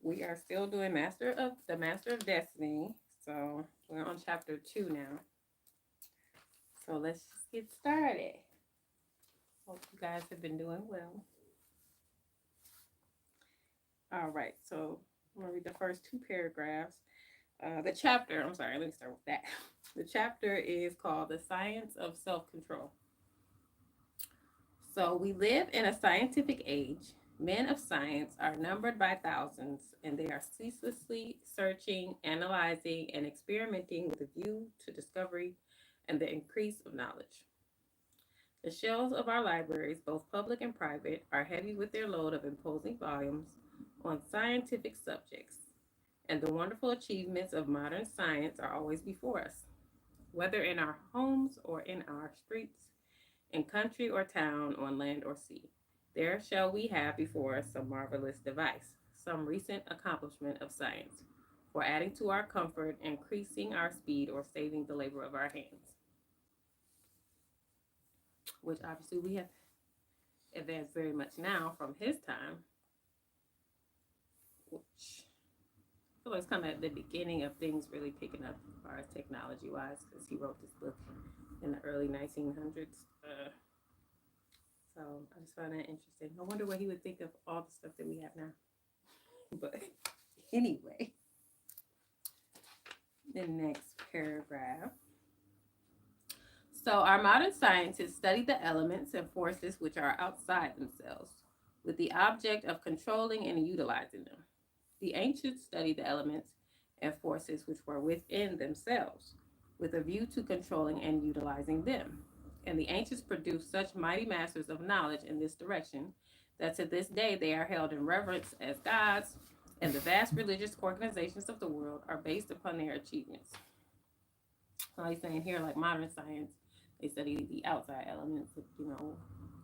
We are still doing Master of Destiny. So we're on chapter 2 now. So let's just get started. Hope you guys have been doing well. All right, so I'm gonna read the first two paragraphs. I'm sorry, let me start with that. The chapter is called The Science of Self-Control. So we live in a scientific age. Men of science are numbered by thousands, and they are ceaselessly searching, analyzing, and experimenting with a view to discovery and the increase of knowledge. The shelves of our libraries, both public and private, are heavy with their load of imposing volumes on scientific subjects, and the wonderful achievements of modern science are always before us, whether in our homes or in our streets, in country or town, on land or sea. There shall we have before us some marvelous device, some recent accomplishment of science, for adding to our comfort, increasing our speed, or saving the labor of our hands. Which obviously we have advanced very much now from his time, which I feel like it's kind of at the beginning of things really picking up as far as technology wise, because he wrote this book in the early 1900s. So I just find that interesting. I wonder what he would think of all the stuff that we have now. But anyway, the next paragraph. So our modern scientists study the elements and forces which are outside themselves, with the object of controlling and utilizing them. The ancients studied the elements and forces which were within themselves, with a view to controlling and utilizing them. And the ancients produced such mighty masters of knowledge in this direction that to this day they are held in reverence as gods, and the vast religious organizations of the world are based upon their achievements. So he's saying here, like modern science, they study the outside elements,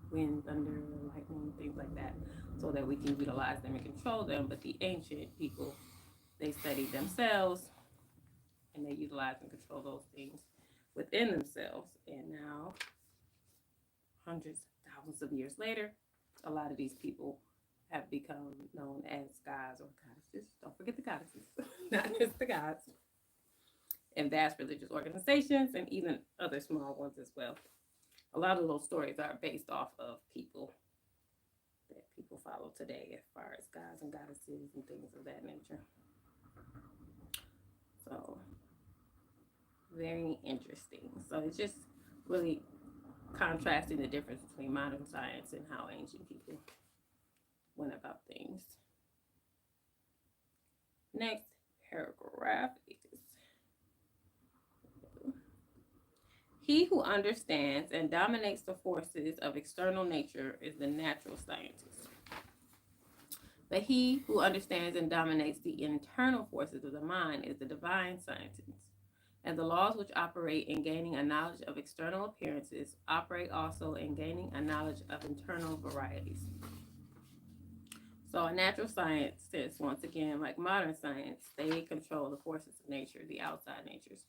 wind, thunder, lightning, things like that, so that we can utilize them and control them. But the ancient people, they studied themselves, and they utilize and control those things within themselves. And now, hundreds, thousands of years later, a lot of these people have become known as gods or goddesses. Don't forget the goddesses, not just the gods. And vast religious organizations, and even other small ones as well. A lot of those stories are based off of people that people follow today, as far as gods and goddesses and things of that nature. So, very interesting. So it's just really contrasting the difference between modern science and how ancient people went about things. Next paragraph is: he who understands and dominates the forces of external nature is the natural scientist. But he who understands and dominates the internal forces of the mind is the divine scientist. And the laws which operate in gaining a knowledge of external appearances operate also in gaining a knowledge of internal varieties. So a natural scientist, once again, like modern science, they control the forces of nature, the outside natures.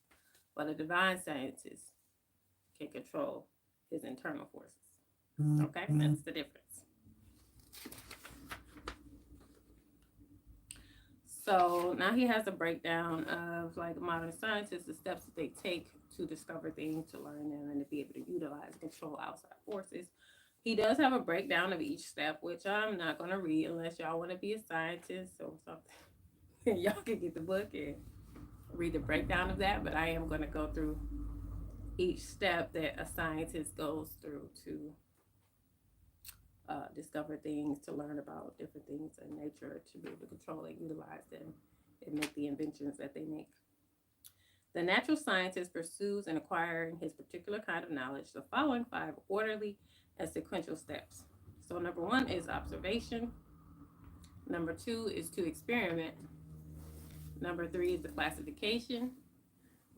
But a divine scientist can control his internal forces. Okay, that's the difference. So now he has a breakdown of like modern scientists, the steps that they take to discover things, to learn them, and to be able to utilize and control outside forces. He does have a breakdown of each step, which I'm not going to read unless y'all want to be a scientist or something. Y'all can get the book and read the breakdown of that, but I am going to go through each step that a scientist goes through to discover things, to learn about different things in nature, to be able to control and utilize them and make the inventions that they make. The natural scientist pursues in acquiring his particular kind of knowledge the following 5 orderly and sequential steps. So number 1 is observation. Number 2 is to experiment. Number 3 is the classification.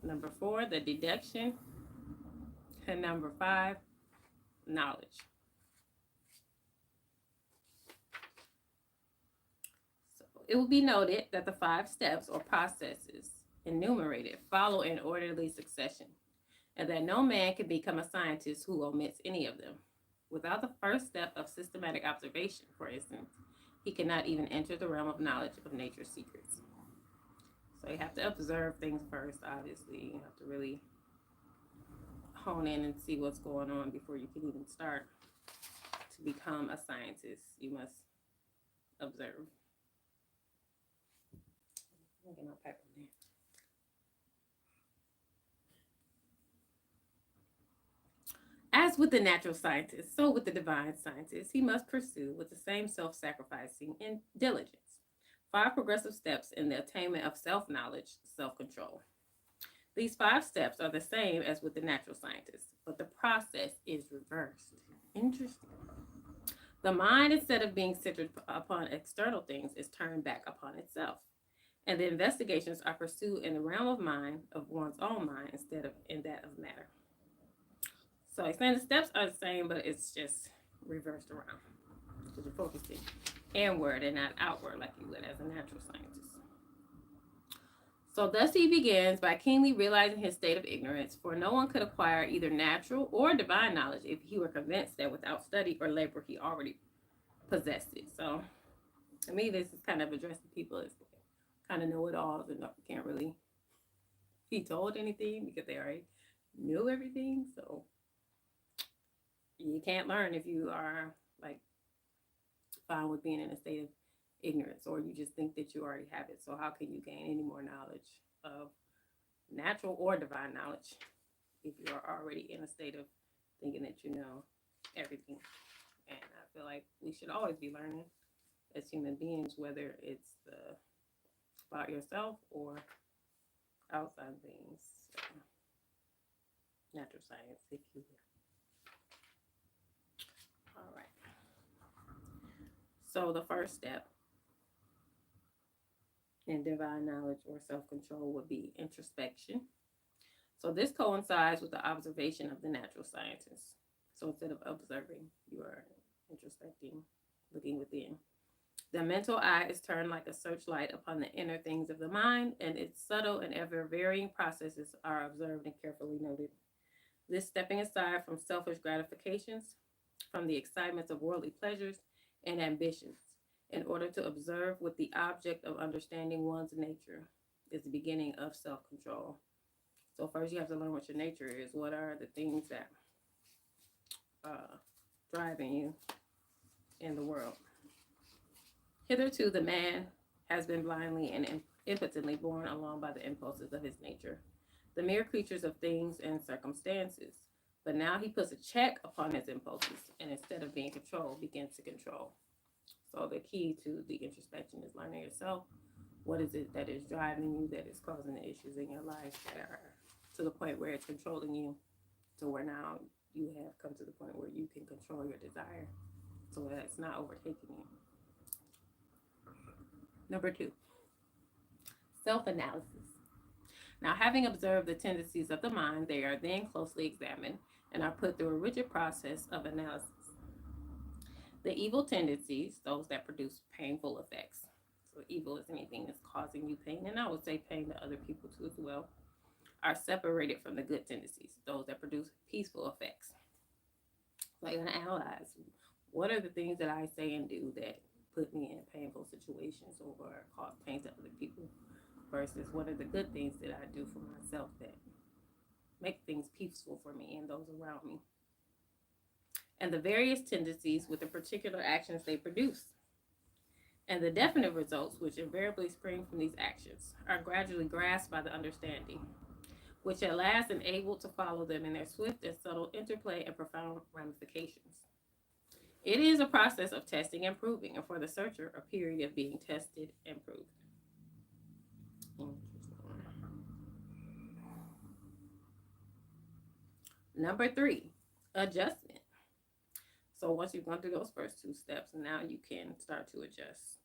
Number 4, the deduction. And number 5, knowledge. So it will be noted that the 5 steps or processes enumerated follow in orderly succession, and that no man can become a scientist who omits any of them. Without the first step of systematic observation, for instance, he cannot even enter the realm of knowledge of nature's secrets. So you have to observe things first, obviously. You have to really hone in and see what's going on before you can even start to become a scientist. You must observe. Get my pepper there. As with the natural scientist, so with the divine scientist, he must pursue with the same self-sacrificing and diligence 5 progressive steps in the attainment of self-knowledge, self-control. These 5 steps are the same as with the natural scientist, but the process is reversed. Interesting. The mind, instead of being centered upon external things, is turned back upon itself. And the investigations are pursued in the realm of mind, of one's own mind, instead of in that of matter. So he's saying the steps are the same, but it's just reversed around. Because you're focusing inward and not outward like you would as a natural scientist. So thus he begins by keenly realizing his state of ignorance, for no one could acquire either natural or divine knowledge if he were convinced that without study or labor he already possessed it. So to me, this is kind of addressing people as kind of know-it-alls and can't really be told anything because they already knew everything. So you can't learn if you are like fine with being in a state of ignorance, or you just think that you already have it. So how can you gain any more knowledge of natural or divine knowledge if you are already in a state of thinking that you know everything? And I feel like we should always be learning as human beings, whether it's about yourself or outside things. So, natural science, if you will. All right. So the first step in divine knowledge or self-control would be introspection. So this coincides with the observation of the natural scientist. So instead of observing, you are introspecting, looking within. The mental eye is turned like a searchlight upon the inner things of the mind, and its subtle and ever-varying processes are observed and carefully noted. This stepping aside from selfish gratifications, from the excitements of worldly pleasures and ambitions, in order to observe with the object of understanding one's nature, is the beginning of self-control. So first you have to learn what your nature is. What are the things that driving you in the world? Hitherto, the man has been blindly and impotently borne along by the impulses of his nature, the mere creatures of things and circumstances. But now he puts a check upon his impulses, and instead of being controlled, begins to control. So the key to the introspection is learning yourself. What is it that is driving you, that is causing the issues in your life that are to the point where it's controlling you, to where now you have come to the point where you can control your desire so that it's not overtaking you. Number 2, self-analysis. Now, having observed the tendencies of the mind, they are then closely examined and are put through a rigid process of analysis. The evil tendencies, those that produce painful effects. So evil is anything that's causing you pain, and I would say pain to other people too as well, are separated from the good tendencies, those that produce peaceful effects. So you're going to analyze, what are the things that I say and do that put me in painful situations or cause pain to other people, versus what are the good things that I do for myself that make things peaceful for me and those around me, and the various tendencies with the particular actions they produce. And the definite results, which invariably spring from these actions, are gradually grasped by the understanding, which at last enable to follow them in their swift and subtle interplay and profound ramifications. It is a process of testing and proving, and for the searcher, a period of being tested and proved. Number 3, adjustment. So once you've gone through those first 2 steps, now you can start to adjust.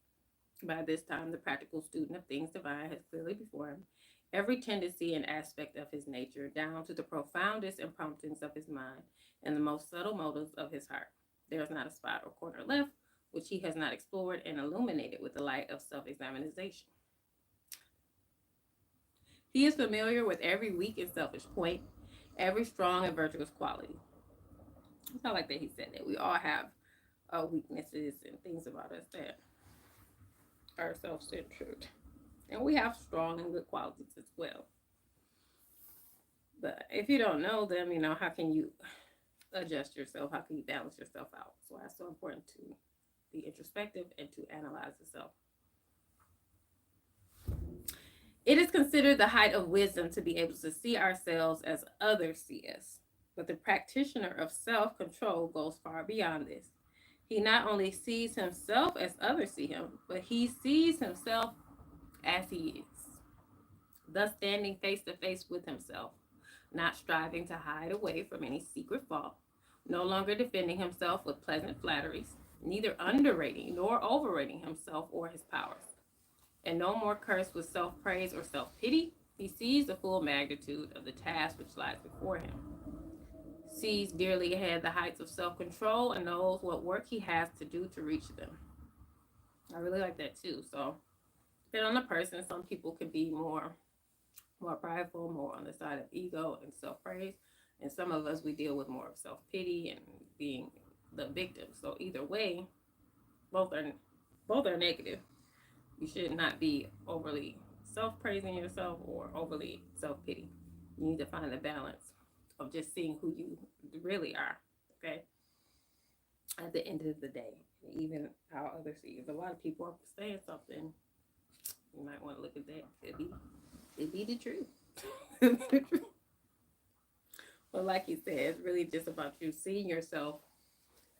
By this time, the practical student of things divine has clearly before him every tendency and aspect of his nature, down to the profoundest impromptings of his mind and the most subtle motives of his heart. There is not a spot or corner left which he has not explored and illuminated with the light of self-examination. He is familiar with every weak and selfish point, every strong and virtuous quality. It's not like that he said that. We all have weaknesses and things about us that are self-centered. And we have strong and good qualities as well. But if you don't know them, how can you adjust yourself? How can you balance yourself out? So that's so important to be introspective and to analyze yourself. It is considered the height of wisdom to be able to see ourselves as others see us. But the practitioner of self control goes far beyond this. He not only sees himself as others see him, but he sees himself as he is, thus standing face to face with himself, not striving to hide away from any secret fault, no longer defending himself with pleasant flatteries, neither underrating nor overrating himself or his powers, and no more cursed with self-praise or self-pity. He sees the full magnitude of the task which lies before him, sees dearly ahead the heights of self-control, and knows what work he has to do to reach them. I really like that too. So, depending on the person, some people could be more prideful, more on the side of ego and self-praise, and some of us, we deal with more of self-pity and being the victim. So either way, both are negative. You should not be overly self-praising yourself or overly self-pity. You need to find the balance of just seeing who you really are, okay, at the end of the day. Even how others see you. If a lot of people are saying something, you might want to look at that. It be the truth. But like you said, it's really just about you seeing yourself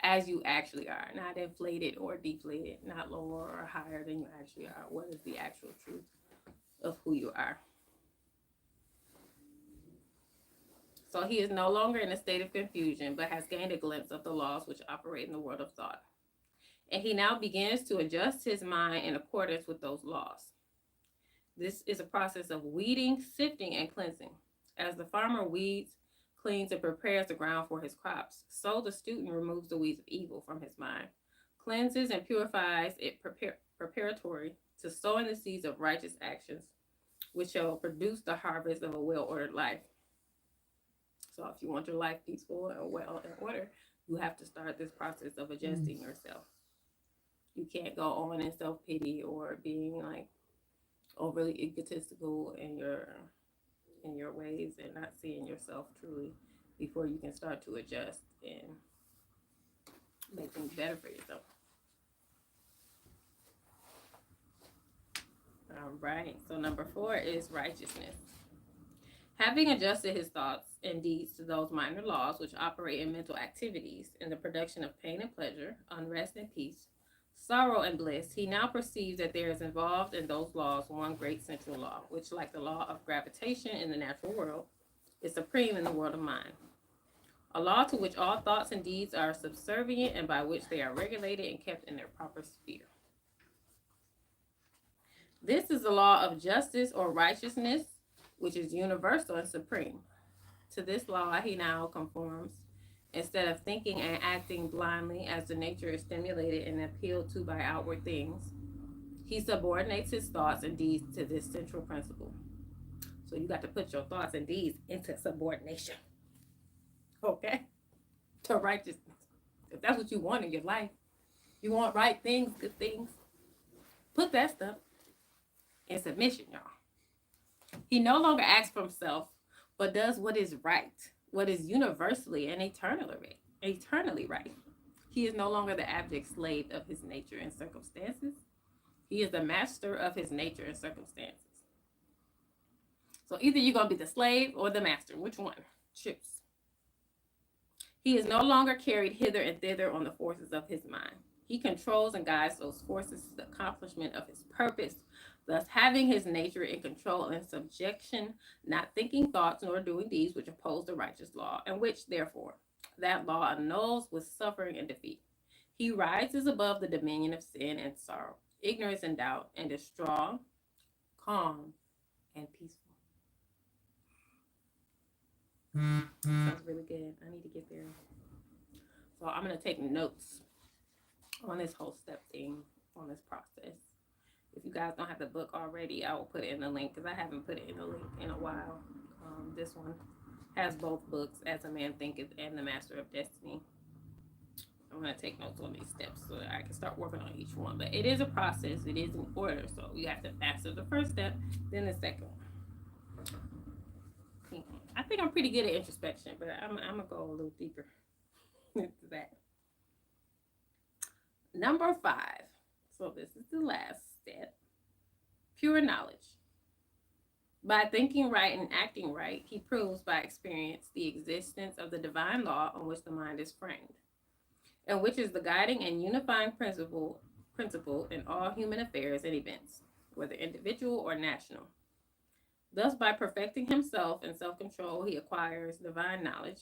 as you actually are, not inflated or deflated, not lower or higher than you actually are. What is the actual truth of who you are? So he is no longer in a state of confusion, but has gained a glimpse of the laws which operate in the world of thought. And he now begins to adjust his mind in accordance with those laws. This is a process of weeding, sifting, and cleansing. As the farmer weeds, cleans, and prepares the ground for his crops, so the student removes the weeds of evil from his mind, cleanses and purifies it preparatory to sowing the seeds of righteous actions, which shall produce the harvest of a well-ordered life. So if you want your life peaceful and well in order, you have to start this process of adjusting yourself. You can't go on in self-pity or being like overly egotistical in your ways and not seeing yourself truly before you can start to adjust and make things better for yourself. All right, so number 4 is righteousness. Having adjusted his thoughts and deeds to those minor laws which operate in mental activities in the production of pain and pleasure, unrest and peace, sorrow and bliss, he now perceives that there is involved in those laws one great central law, which, like the law of gravitation in the natural world, is supreme in the world of mind. A law to which all thoughts and deeds are subservient and by which they are regulated and kept in their proper sphere. This is the law of justice or righteousness, which is universal and supreme. To this law he now conforms. Instead of thinking and acting blindly as the nature is stimulated and appealed to by outward things, he subordinates his thoughts and deeds to this central principle. So you got to put your thoughts and deeds into subordination, okay, to righteousness. If that's what you want in your life, you want right things, good things, put that stuff in submission, y'all. He no longer acts for himself, but does what is right, what is universally and eternally right. He is no longer the abject slave of his nature and circumstances. He is the master of his nature and circumstances. So either you're going to be the slave or the master. Which one? Choose. He is no longer carried hither and thither on the forces of his mind. He controls and guides those forces to the accomplishment of his purpose, thus having his nature in control and subjection, not thinking thoughts nor doing deeds which oppose the righteous law, and which, therefore, that law annuls with suffering and defeat. He rises above the dominion of sin and sorrow, ignorance and doubt, and is strong, calm, and peaceful. Sounds really good. I need to get there. So I'm going to take notes on this whole step thing, on this process. If you guys don't have the book already, I will put it in the link because I haven't put it in the link in a while. This one has both books, As a Man Thinketh and The Master of Destiny. I'm going to take notes on these steps so that I can start working on each one. But it is a process. It is in order. So you have to master the first step, then the second one. I think I'm pretty good at introspection, but I'm going to go a little deeper into that. Number 5. So this is the last step. Pure knowledge. By thinking right and acting right, he proves by experience the existence of the divine law on which the mind is framed, and which is the guiding and unifying principle in all human affairs and events, whether individual or national. Thus, by perfecting himself in self-control, he acquires divine knowledge.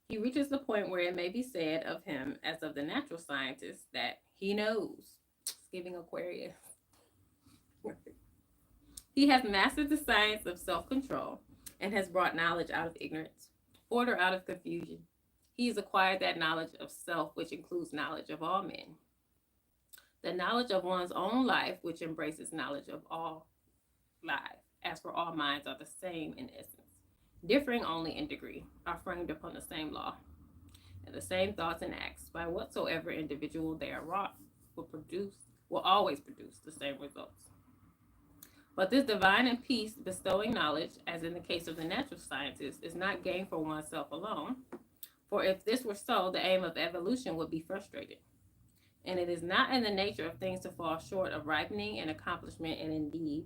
He reaches the point where it may be said of him, as of the natural scientist, that he knows. It's giving Aquarius. He has mastered the science of self-control and has brought knowledge out of ignorance, order out of confusion. He has acquired that knowledge of self, which includes knowledge of all men. The knowledge of one's own life, which embraces knowledge of all life, as for all minds are the same in essence, differing only in degree, are framed upon the same law, and the same thoughts and acts, by whatsoever individual they are wrought, will always produce the same results. But this divine and peace bestowing knowledge, as in the case of the natural scientist, is not gained for oneself alone. For if this were so, the aim of evolution would be frustrated. And it is not in the nature of things to fall short of ripening and accomplishment, and indeed,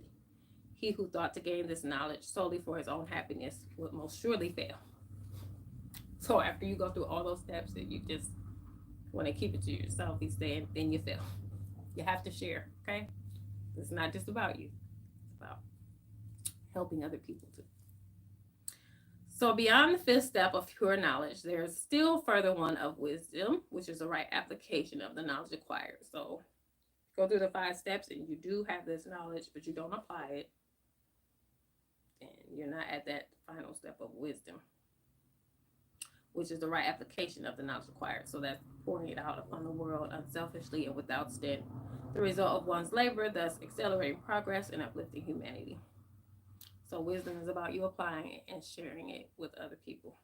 he who thought to gain this knowledge solely for his own happiness would most surely fail. So after you go through all those steps and you just want to keep it to yourself, he's saying, then you fail. You have to share, okay? It's not just about you. It's about helping other people too. So beyond the 5th step of pure knowledge, there's still further one of wisdom, which is the right application of the knowledge acquired. So go through the 5 steps and you do have this knowledge, but you don't apply it. And you're not at that final step of wisdom, which is the right application of the knowledge acquired. So that's pouring it out upon the world unselfishly and without stint, the result of one's labor, thus accelerating progress and uplifting humanity. So wisdom is about you applying it and sharing it with other people.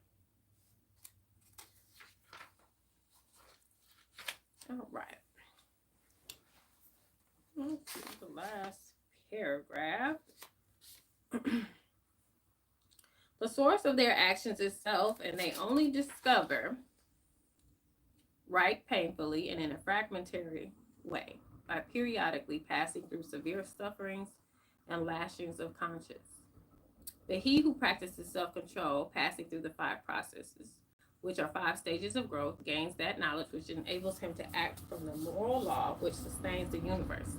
All right. Let's see the last paragraph. The source of their actions is self, and they only discover right painfully and in a fragmentary way by periodically passing through severe sufferings and lashings of conscience. But he who practices self-control, passing through the 5 processes, which are 5 stages of growth, gains that knowledge which enables him to act from the moral law which sustains the universe.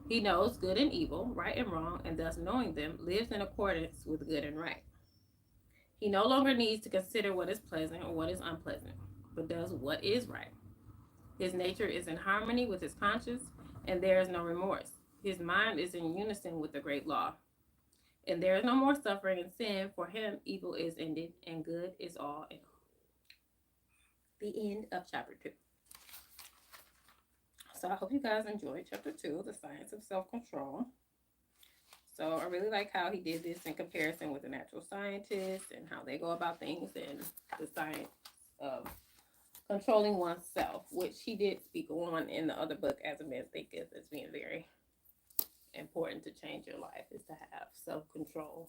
He knows good and evil, right and wrong, and thus knowing them, lives in accordance with good and right. He no longer needs to consider what is pleasant or what is unpleasant, but does what is right. His nature is in harmony with his conscience, and there is no remorse. His mind is in unison with the great law. And there is no more suffering and sin. For him, evil is ended, and good is all in all. The end of chapter 2. So I hope you guys enjoyed chapter 2, the science of self-control. So I really like how he did this in comparison with the natural scientists and how they go about things, and the science of controlling oneself, which he did speak on in the other book, As a Man Thinketh, as being very important to change your life, is to have self-control.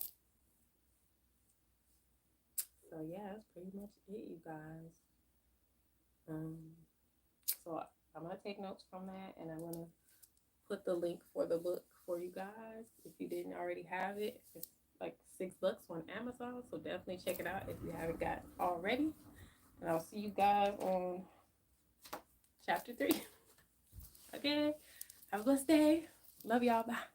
So yeah, that's pretty much it, you guys. So I'm going to take notes from that, and I'm going to put the link for the book for you guys if you didn't already have it. It's like $6 on Amazon, so definitely check it out if you haven't got it already. And I'll see you guys on chapter 3. Okay, have a blessed day. Love y'all. Bye.